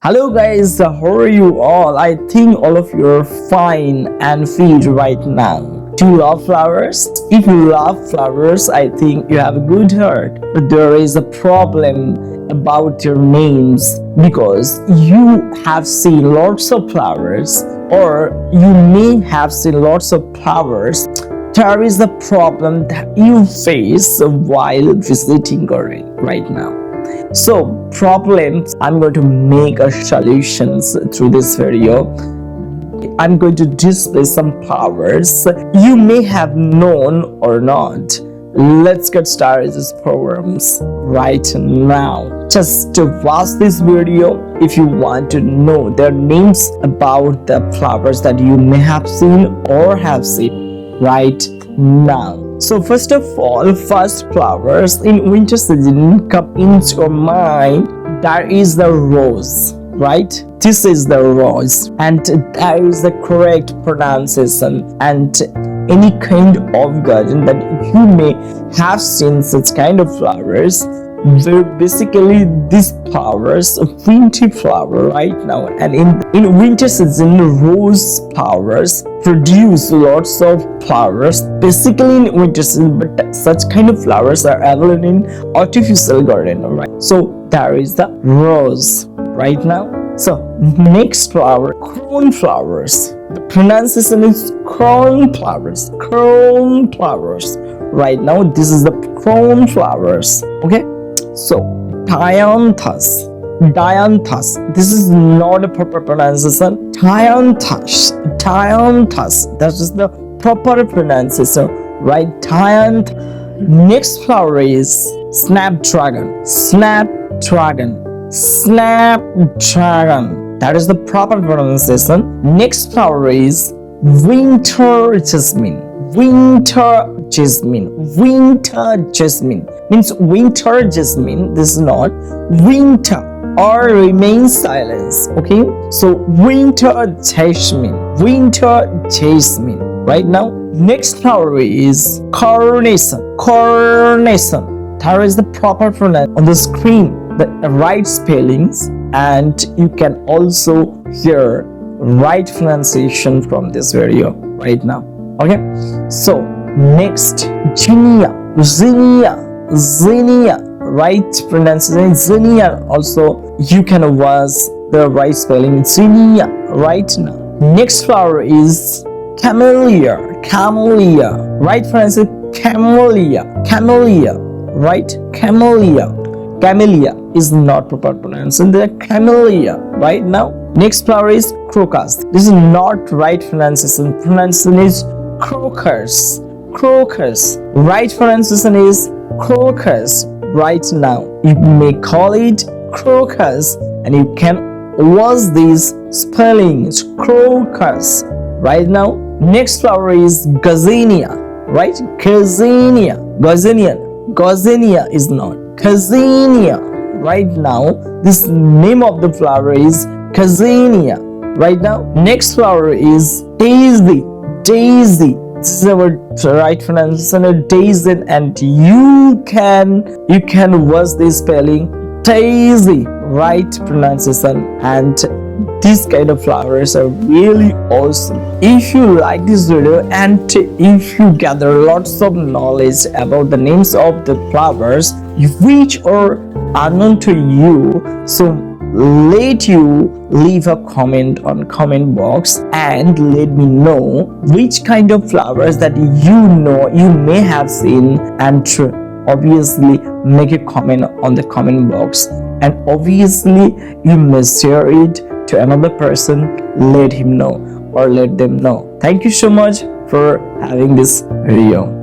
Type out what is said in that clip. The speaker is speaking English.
Hello guys, how are you all? I think all of you are fine and fit right now. Do you love flowers? If you love flowers, I think you have a good heart. But there is a problem about your names because you have seen lots of flowers or you may have seen lots of flowers. There is a problem that you face while visiting garden right now. So problems, I'm going to make a solutions through this video. I'm going to display some flowers you may have known or not. Let's get started these programs right now. Just to watch this video if you want to know their names about the flowers that you may have seen or have seen right now. So first of all, first flowers in winter season come into your mind. There is the rose, right? This is the rose, and that is the correct pronunciation. And any kind of garden that you may have seen such kind of flowers, they're basically these flowers, a wintry flower right now. And in winter season, rose flowers produce lots of flowers basically in winter season, but such kind of flowers are available in artificial garden, right? So there is the rose right now. So next flower, crown flowers. The pronunciation is crown flowers. Crown flowers right now. This is the crown flowers. Okay, so dianthus. This is not a proper pronunciation. Dianthus. That is the proper pronunciation, right? Next flower is snapdragon. That is the proper pronunciation. Next flower is winter jasmine. Means winter jasmine. This is not winter or remain silence. Okay, so winter jasmine right now. Next flower is carnation. There is the proper pronunciation on the screen, the right spellings, and you can also hear right pronunciation from this video right now. Okay, so next zinnia, right pronunciation zinnia. Also you can watch the right spelling zinnia right now. Next flower is camellia, right pronunciation camellia, right? Camellia is not proper pronunciation, the camellia right now. Next flower is crocus. This is not right pronunciation. Pronunciation is crocus. Right pronunciation is crocus right now. You may call it crocus, and you can watch these spellings crocus right now. Next flower is gazania, right? Gazania is not gazania right now. This name of the flower is gazania right now. Next flower is daisy. This is our right pronunciation, daisy, and you can watch this spelling daisy right pronunciation. And these kind of flowers are really awesome. If you like this video and if you gather lots of knowledge about the names of the flowers which are unknown to you, so let you leave a comment on comment box and let me know which kind of flowers that you know you may have seen, and obviously make a comment on the comment box, and obviously you may share it to another person. Let him know or let them know. Thank you so much for having this video.